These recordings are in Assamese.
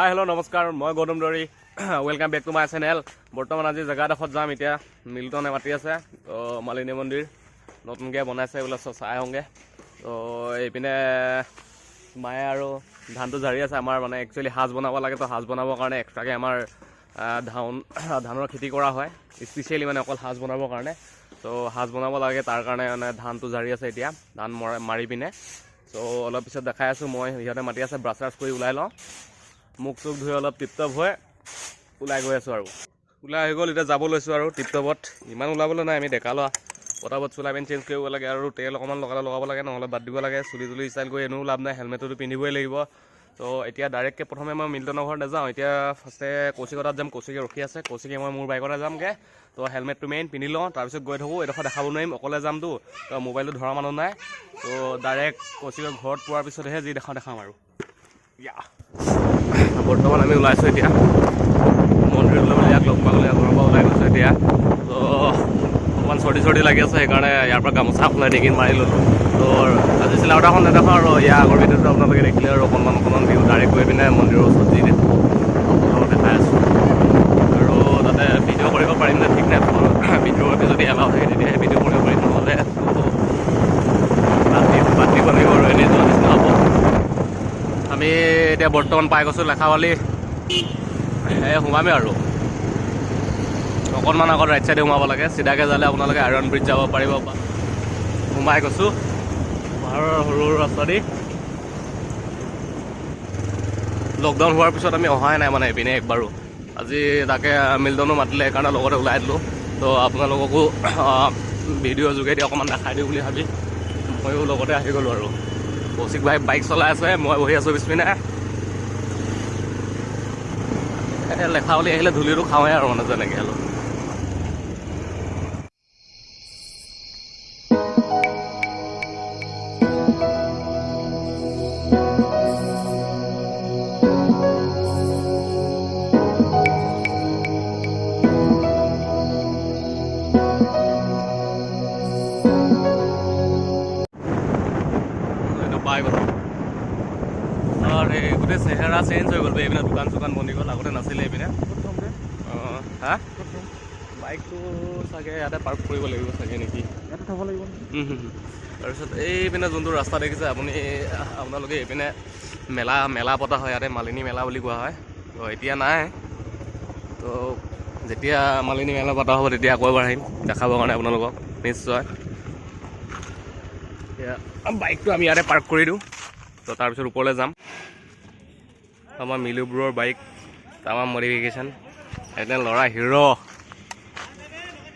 হাই হেল্ল' নমস্কাৰ, মই Gautam Dauri. Welcome back to my channel. বৰ্তমান আজি জেগাডোখৰত যাম। এতিয়া মিল্টনে মাতি আছে, তো মালিনী মন্দিৰ নতুনকৈ বনাইছে বোলে, চাই আহোঁগৈ। তো এইপিনে মায়ে আৰু ধানটো জাৰি আছে। আমাৰ মানে একচুৱেলি সাজ বনাব লাগে, তো সাজ বনাবৰ কাৰণে এক্সট্ৰাকৈ আমাৰ ধানৰ খেতি কৰা হয়, স্পেচিয়েলি মানে অকল সাজ বনাবৰ কাৰণে। তো সাজ বনাব লাগে, তাৰ কাৰণে মানে ধানটো জাৰি আছে। এতিয়া ধান মাৰি পিনে তো অলপ পিছত দেখাই আছোঁ। মই সিহঁতে মাতি আছে, ব্ৰাছ চ্ৰাছ কৰি ওলাই লওঁ, মুখ চুখ ধুই অলপ টিপটপ হৈ ওলাই গৈ আছোঁ। আৰু ওলাই আহি গ'ল, এতিয়া যাব লৈছোঁ আৰু টিপটপত। ইমান ওলাবলৈ নাই, আমি ডেকা লোৱা পটাপট চুলা পেণ্ট চেঞ্জ কৰিব লাগে আৰু তেল অকণমান লগাব লাগে, নহ'লে বাদ দিব লাগে। চুলি ষ্টাইল কৰি এনেও লাভ নাই, হেলমেটটো পিন্ধিবই লাগিব। তো এতিয়া ডাইৰেক্টকৈ প্ৰথমে মই মিল্টনৰ ঘৰত নাযাওঁ, এতিয়া ফাৰ্ষ্টে কৌশিকৰ তাত যাম। কৌশিকে ৰখি আছে, কৌশিকে মই মোৰ বাইকতে যামগৈ। তো হেলমেটটো মেইন পিন্ধি লওঁ, তাৰপিছত গৈ থাকোঁ। এডোখৰ দেখাব নোৱাৰিম, অকলে যামতো, তো মোবাইলটো ধৰা মানুহ নাই। তো ডাইৰেক্ট কৌশিকৰ ঘৰত পোৱাৰ পিছতহে যি দেখাম আৰু। বৰ্তমান আমি ওলাইছোঁ এতিয়া মন্দিৰলৈ বুলি, ইয়াক লগ পাবলৈ ঘৰৰ পৰা ওলাই গৈছোঁ এতিয়া। তো অকণমান চৰ্দি লাগি আছে, সেইকাৰণে ইয়াৰ পৰা গামোচা খোলাই ডিঙিত মাৰি ল'লোঁ। তো আজি চিলাউটাখন নেদেখাওঁ আৰু ইয়াৰ আগৰ ভিডিঅ'টো আপোনালোকে দেখিলে আৰু অকণমান ভিউ ডাইৰেক্ট গৈ পিনে মন্দিৰৰ ওচৰত যি আপোনালোকক দেখাই আছোঁ। আৰু তাতে ভিডিঅ' কৰিব পাৰিম নে ঠিক নাই, ভিডিঅ'গ্ৰাফী যদি এলাও থাকে তেতিয়াহে ভিডিঅ' কৰিব পাৰিম, নহ'লে বাদ দিব লাগিব আৰু এনেই যোৱা নিচিনা হ'ব। আমি এতিয়া বৰ্তমান পাই গৈছোঁ লেখাৱালি, সোমামেই আৰু অকণমান আগত ৰাইট চাইডে সোমাব লাগে। চিধাকৈ যালে আপোনালোকে আইৰণ ব্ৰিজ যাব পাৰিব। সোমাই গৈছোঁ পাহাৰৰ সৰু ৰাস্তা দি। লকডাউন হোৱাৰ পিছত আমি অহাই নাই মানে এইপিনে একবাৰো। আজি তাকে মিল্টনো মাতিলে, সেইকাৰণে লগতে ওলাই দিলোঁ। তো আপোনালোককো ভিডিঅ'ৰ যোগেদি অকণমান দেখাই দিওঁ বুলি ভাবি ময়ো লগতে আহি গ'লোঁ। আৰু কৌশিক ভাই বাইক চলাই আছে, মই বহি আছোঁ পিছপিনে। লেখাৱলি আহিলে ধূলিটো খাওঁৱে আৰু মানে যেনেকৈ হ'লেও। পাই গ'লোঁ। আৰু এই গোটেই চেহেৰা চেঞ্জ হৈ গ'ল, এইপিনে দোকান চোকান বনি গ'ল, আগতে নাছিলে এইপিনে। হা বাইকটো চাগে ইয়াতে পাৰ্ক কৰিব লাগিব চাগে নেকি, ইয়াতে থ'ব লাগিব। তাৰপিছত এইপিনে যোনটো ৰাস্তা দেখিছে আপোনালোকে, এইপিনে মেলা পতা হয়, ইয়াতে মালিনী মেলা বুলি কোৱা হয়। তো এতিয়া নাই, তো যেতিয়া মালিনী মেলা পতা হ'ব তেতিয়া আকৌ এবাৰ আহিম দেখাবৰ কাৰণে আপোনালোকক নিশ্চয়। এতিয়া বাইকটো আমি ইয়াতে পাৰ্ক কৰি দিওঁ, তো তাৰপিছত ওপৰলৈ যাম। আমাৰ মিলুবোৰৰ বাইক, আমাৰ মডিফিকেশ্যন, এতিয়া ল'ৰা হিৰ'।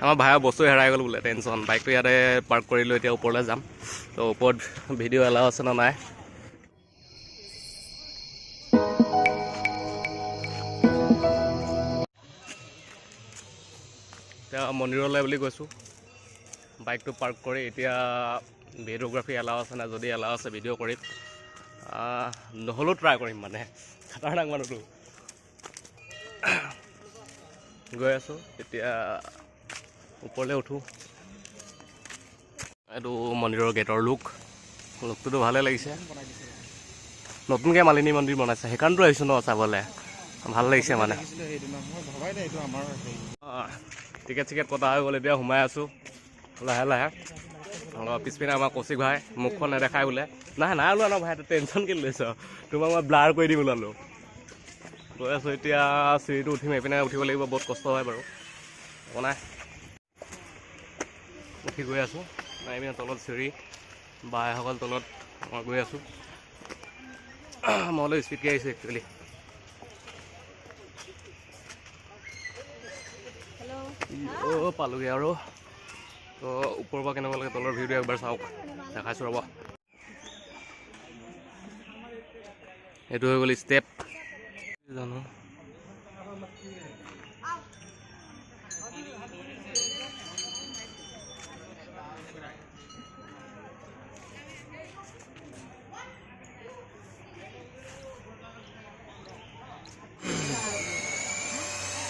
আমাৰ ভাইৰ বস্তু হেৰাই গ'ল বোলে, টেনশ্যন। বাইকটো ইয়াতে পাৰ্ক কৰিলোঁ, এতিয়া ওপৰলৈ যাম। তো ওপৰত ভিডিঅ' এলাও আছে নে নাই। এতিয়া মন্দিৰলৈ বুলি গৈছোঁ, বাইকটো পাৰ্ক কৰি। এতিয়া ভিডিঅ'গ্ৰাফী এলাও আছে নাই, যদি এলাও আছে ভিডিঅ' কৰিম, নহ'লেও ট্ৰাই কৰিম, মানে খাতাৰনাক মানুহটো। গৈ আছোঁ এতিয়া ওপৰলৈ উঠোঁ। এইটো মন্দিৰৰ গেটৰ লুকটোতো ভালেই লাগিছে। নতুনকৈ মালিনী মন্দিৰ বনাইছে, সেইকাৰণেতো আহিছোঁ ন চাবলৈ, ভাল লাগিছে মানে। টিকেট কটা হৈ গ'ল, এতিয়া সোমাই আছোঁ লাহে লাহে। পিছপিনে আমাৰ কৌশিক ভাই মুখখন নেদেখাই বোলে। নাই ওলোৱা ন ভাই, টেনশ্যন কি লৈছ, তোমাক মই ব্লাৰ কৰি দিম ওলালোঁ। গৈ আছোঁ এতিয়া, চিৰিটো উঠিম, এইপিনে উঠিব লাগিব, বহুত কষ্ট হয় বাৰু, একো নাই। উঠি গৈ আছোঁ, এইপিনে তলত চিৰি, বাইসকল তলত, মই গৈ আছোঁ। মই অলপ স্পীডকৈ আহিছোঁ একচুৱেলি। পালোগৈ আৰু। তো ওপৰৰ পৰা কেনেকুৱা লাগে তলৰ ভিউটো একবাৰ চাওক, দেখাইছোঁ ৰ'ব। এইটো হৈ গ'ল ষ্টেপ, জানো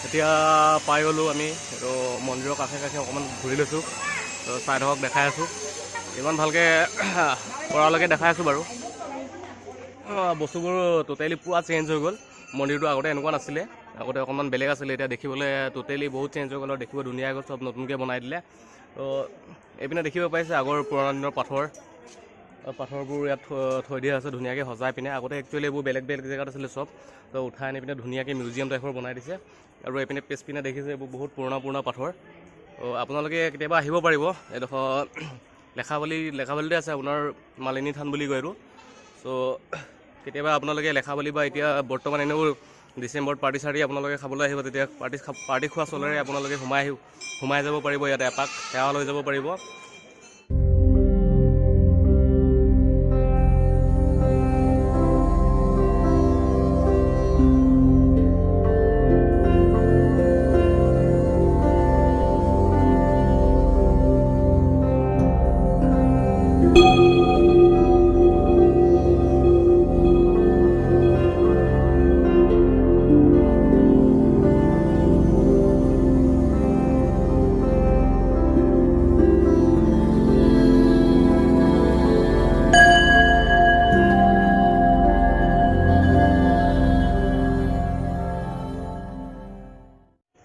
এতিয়া পাই গ'লোঁ আমি। এইটো মন্দিৰৰ কাষে অকণমান ঘূৰি লৈছোঁ, তো চাই ধৰক দেখাই আছোঁ। ইমান ভালকৈ কৰালৈকে দেখাই আছোঁ বাৰু। বস্তুবোৰ টোটেলি পুৰা চেঞ্জ হৈ গ'ল। মন্দিৰটো আগতে এনেকুৱা নাছিলে, আগতে অকণমান বেলেগ আছিলে, এতিয়া দেখিবলৈ টোটেলি বহুত চেঞ্জ হৈ গ'ল, দেখিব ধুনীয়া হৈ গ'ল, চব নতুনকৈ বনাই দিলে। তো এইপিনে দেখিব পাইছে আগৰ পুৰণা দিনৰ পাথৰবোৰ ইয়াত থৈ দিয়া আছে ধুনীয়াকৈ সজাই পিনে। আগতে একচুৱেলি এইবোৰ বেলেগ বেলেগ জেগাত আছিলে চব, তো উঠাই আনি পিনে ধুনীয়াকৈ মিউজিয়াম টাইপৰ বনাই দিছে। আৰু এইপিনে পিছপিনে দেখিছে এইবোৰ বহুত পুৰণা পাথৰ। তো আপোনালোকে কেতিয়াবা আহিব পাৰিব, এইডোখৰ লেখাবালিতে আছে আপোনাৰ মালিনী থান বুলি কয় এইটো। চ' কেতিয়াবা আপোনালোকে লেখাবালি বা এতিয়া বৰ্তমান এনেও ডিচেম্বৰত পাৰ্টি চাৰ্টি আপোনালোকে খাবলৈ আহিব, তেতিয়া পাৰ্টি খোৱা চলেৰে আপোনালোকে সোমাই যাব পাৰিব ইয়াতে এপাক, সেৱা লৈ যাব পাৰিব।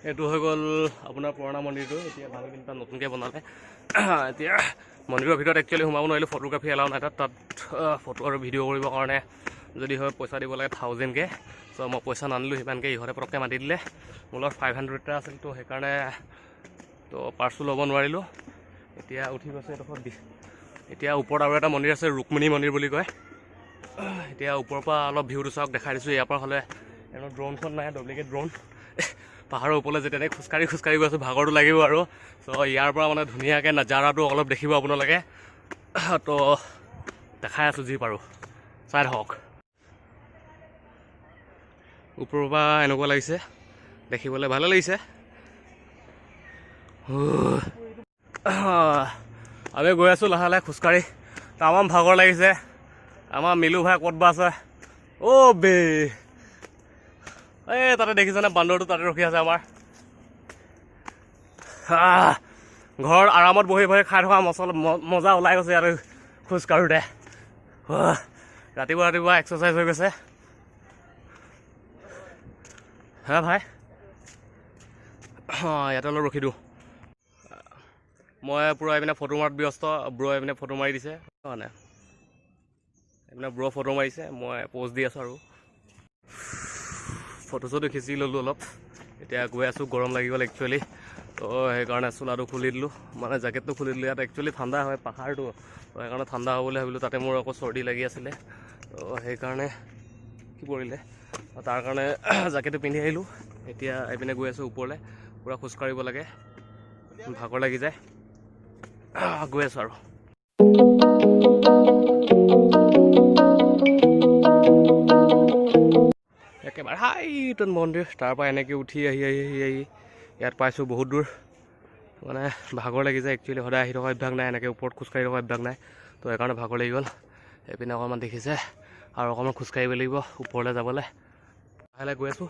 এইটো হৈ গ'ল আপোনাৰ পুৰণা মন্দিৰটো, এতিয়া ভাঙি পিনি তাত নতুনকৈ বনালে। এতিয়া মন্দিৰৰ ভিতৰত একচুৱেলি সোমাব নোৱাৰিলোঁ, ফটোগ্ৰাফী এলাও নাই তাত ফটো আৰু ভিডিঅ' কৰিবৰ কাৰণে যদি হয় পইচা দিব লাগে 1000কৈ। চ' মই পইচা নানিলোঁ সিমানকৈ, ইহঁতে পটককৈ মাতি দিলে। মোৰ লগত 500 এটা আছিল, তো সেইকাৰণে পাৰ্চো ল'ব নোৱাৰিলোঁ। এতিয়া উঠি গৈছে এইডোখৰত। এতিয়া ওপৰত আৰু এটা মন্দিৰ আছে, ৰুক্মিণী মন্দিৰ বুলি কয়। এতিয়া ওপৰৰ পৰা অলপ ভিউটো চাওক, দেখাই দিছোঁ। ইয়াৰ পৰা হ'লে এনেও ড্ৰোনখন নাই, ডুপ্লিকেট ড্ৰোন। পাহাৰৰ ওপৰলৈ যেতিয়া খোজকাঢ়ি গৈ আছোঁ, ভাগৰটো লাগিব আৰু। চ' ইয়াৰ পৰা মানে ধুনীয়াকৈ নাজাৰাটো অলপ দেখিব আপোনালোকে। তো দেখাই আছোঁ যি পাৰোঁ, চাই থাকক। ওপৰৰ পৰা এনেকুৱা লাগিছে, দেখিবলৈ ভালে লাগিছে। আমি গৈ আছোঁ লাহে লাহে খোজকাঢ়ি, তামাম ভাগৰ লাগিছে। আমাৰ মিলু ভাই ক'ত বা আছে? অ' বে এই তাতে দেখিছেনে বান্দৰটো তাতে ৰখি আছে আমাৰ। ঘৰত আৰামত বহি খাই থকা মজা ওলাই গৈছে ইয়াতে খোজ কাঢ়োতে। ৰাতিপুৱা এক্সাৰচাইজ হৈ গৈছে। হা ভাই, ইয়াতে অলপ ৰখি দিওঁ। মই পূৰা এইপিনে ফটো মাৰাত ব্যস্ত, ব্ৰ' এইপিনে ফটো মাৰি দিছে মানে, এইপিনে ব্ৰ' ফটো মাৰিছে, মই প'জ দি আছোঁ আৰু ফটো চটো খিচি ল'লোঁ অলপ। এতিয়া গৈ আছোঁ, গৰম লাগি গ'ল একচুৱেলি, তো সেইকাৰণে চোলাটো খুলি দিলোঁ, মানে জেকেটটো খুলি দিলোঁ। ইয়াত একচুৱেলি ঠাণ্ডা হয় পাহাৰটো, তো সেইকাৰণে ঠাণ্ডা হ'ব বুলি ভাবিলোঁ। তাতে মোৰ আকৌ চৰ্দি লাগি আছিলে, তো সেইকাৰণে কি কৰিলে, তাৰ কাৰণে জেকেটটো পিন্ধি আহিলোঁ। এতিয়া এইপিনে গৈ আছোঁ ওপৰলৈ, পূৰা খোজকাঢ়িব লাগে, ভাগৰ লাগি যায়। গৈ আছোঁ আৰু একেবাৰে হাইটত মন্দিৰ, তাৰ পৰা এনেকৈ উঠি আহি ইয়াত পাইছোঁ বহুত দূৰ। মানে ভাগৰ লাগি যায় একচুৱেলি, সদায় আহি থকা অভ্যাস নাই, এনেকৈ ওপৰত খোজকাঢ়ি থকা অভ্যাস নাই, তো সেইকাৰণে ভাগৰ লাগি গ'ল। এইপিনে অকণমান দেখিছে, আৰু অকণমান খোজকাঢ়িব লাগিব ওপৰলৈ যাবলৈ। লাহে লাহে গৈ আছোঁ।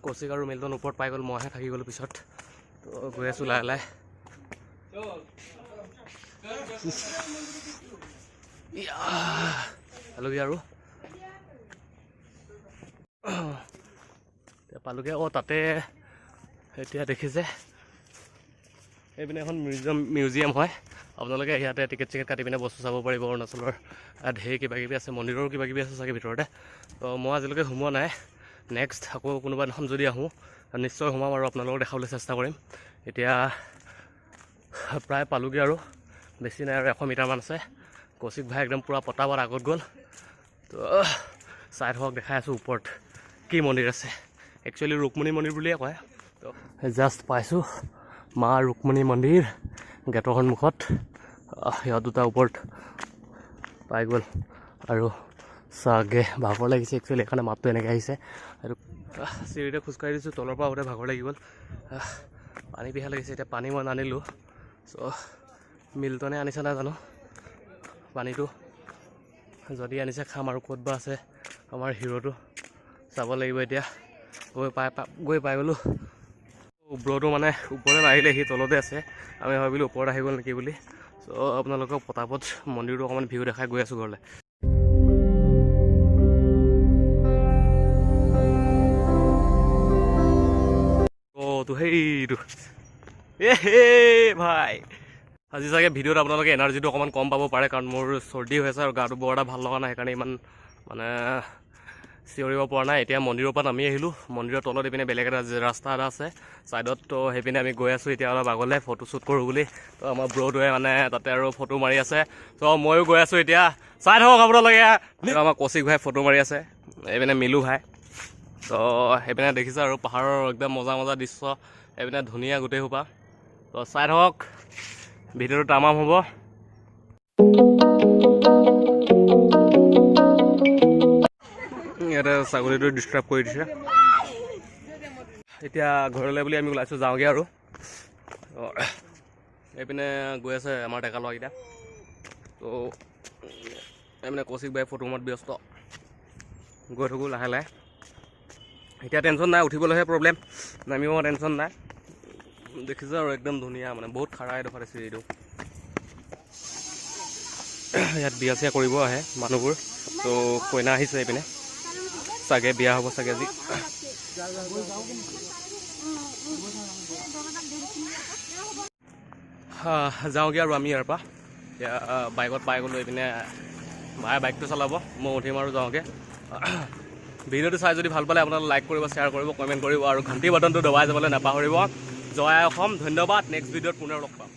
কৌশিক আৰু মিল্টন ওপৰত পাই গ'ল, মইহে থাকি গ'লোঁ পিছত। তো গৈ আছোঁ লাহে লাহে। পালোগৈ আৰু পালোগৈ। তাতে এতিয়া দেখিছে এইপিনে এখন মিউজিয়াম হয়, আপোনালোকে ইয়াতে টিকেট চিকেট কাটি পিনে বস্তু চাব পাৰিব। অৰুণাচলৰ ঢেৰ কিবাকিবি আছে, মন্দিৰৰো কিবাকিবি আছে চাগে ভিতৰতে। তো মই আজিলৈকে সোমোৱা নাই, নেক্সট আকৌ কোনোবা দিনাখন যদি আহোঁ নিশ্চয় সোমাম আৰু আপোনালোকক দেখাবলৈ চেষ্টা কৰিম। এতিয়া প্ৰায় পালোগৈ আৰু, বেছি নাই আৰু 100 মিটাৰমান আছে। কৌশিক ভাই একদম পূৰা পটাপট আগত গ'ল। তো চাই থাকক, দেখাই আছোঁ ওপৰত কি মন্দিৰ আছে। একচুৱেলি ৰুক্মিণী মন্দিৰ বুলিয়ে কয়। তো জাষ্ট পাইছোঁ মা ৰুক্মিণী মন্দিৰ গেটৰ সন্মুখত। সিহঁত দুটা ওপৰত পাই গ'ল আৰু চাগে ভাগৰ লাগিছে একচুৱেলি, সেইকাৰণে মাতটো এনেকৈ আহিছে। আৰু চিৰিতে খোজকাঢ়ি দিছোঁ, তলৰ পৰা আহোঁতে ভাগৰ লাগি গ'ল। পানী পিয়াহ লাগিছে, এতিয়া পানী মই নানিলোঁ। চ' মিল্টনে আনিছে নাই জানো পানীটো, যদি আনিছে খাম আৰু। ক'ত বা আছে আমাৰ হিৰোটো চাব লাগিব এতিয়া। গৈ পাই গ'লোঁ। ব্ৰটো মানে ওপৰলৈ নাহিলে, সি তলতে আছে। আমি ভাবিলোঁ ওপৰত আহি গ'ল নেকি বুলি। চ' আপোনালোকক পটাপট মন্দিৰটো অকণমান ভিউ দেখাই গৈ আছোঁ ঘৰলৈ। ফটো সেইটো ভাই আজি চাগে ভিডিঅ'ত আপোনালোকে এনাৰ্জিটো অকণমান কম পাব পাৰে, কাৰণ মোৰ চৰ্দি হৈ আছে আৰু গাটো বৰ এটা ভাল লগা নাই, সেইকাৰণে ইমান মানে চিঞৰিব পৰা নাই। এতিয়া মন্দিৰৰ পৰা নামি আহিলোঁ, মন্দিৰৰ তলত এইপিনে বেলেগ এটা ৰাস্তা এটা আছে ছাইডত, তো সেইপিনে আমি গৈ আছোঁ এতিয়া অলপ আগলৈ ফটো শ্বুট কৰোঁ বুলি। তো আমাৰ ব্ৰ'টোৱে মানে তাতে আৰু ফটো মাৰি আছে, তো ময়ো গৈ আছোঁ এতিয়া, চাই থাকক আপোনালোকে। আমাৰ কৌশিক ভাই ফটো মাৰি আছে, এইপিনে মিলু ভাই। তো সেইপিনে দেখিছে আৰু পাহাৰৰ একদম মজা মজা দৃশ্য, এইপিনে ধুনীয়া গোটেই সোপা। তো চাই থাকক, ভিডিঅ'টো তামাম হ'ব। ইয়াতে ছাগলীটো ডিষ্টাৰ্ব কৰি দিছে। এতিয়া ঘৰলৈ বুলি আমি ওলাইছোঁ, যাওঁগৈ আৰু। এইপিনে গৈ আছে আমাৰ ডেকা ল'ৰাকেইটা। তো এইপিনে কৌশিক ভাই ফটো মাৰত ব্যস্ত, গৈ থাকোঁ লাহে লাহে। এতিয়া টেনশ্যন নাই, উঠিবলৈহে প্ৰব্লেম, নামিব টেনশ্যন নাই। দেখিছে আৰু একদম ধুনীয়া, মানে বহুত খাৰা এডোখৰ আছে এইটো। ইয়াত বিয়া চিয়া কৰিব আহে মানুহবোৰ, তো কইনা আহিছে এইপিনে, চাগে বিয়া হ'ব চাগে আজি। যাওঁগৈ আৰু আমি ইয়াৰ পৰা। এতিয়া বাইকত পাই গ'লোঁ, এইপিনে ভাই বাইকটো চলাব, মই উঠিম আৰু যাওঁগৈ। ভিডিঅ'টো চাই যদি ভাল পালে আপোনালোকে লাইক কৰিব, শ্বেয়াৰ কৰিব, কমেণ্ট কৰিব আৰু ঘণ্টি বাটনটো দবাই যাবলৈ নাপাহৰিব। জয় অসম, ধন্যবাদ। নেক্সট ভিডিঅ'ত পুনৰ লগ পাম।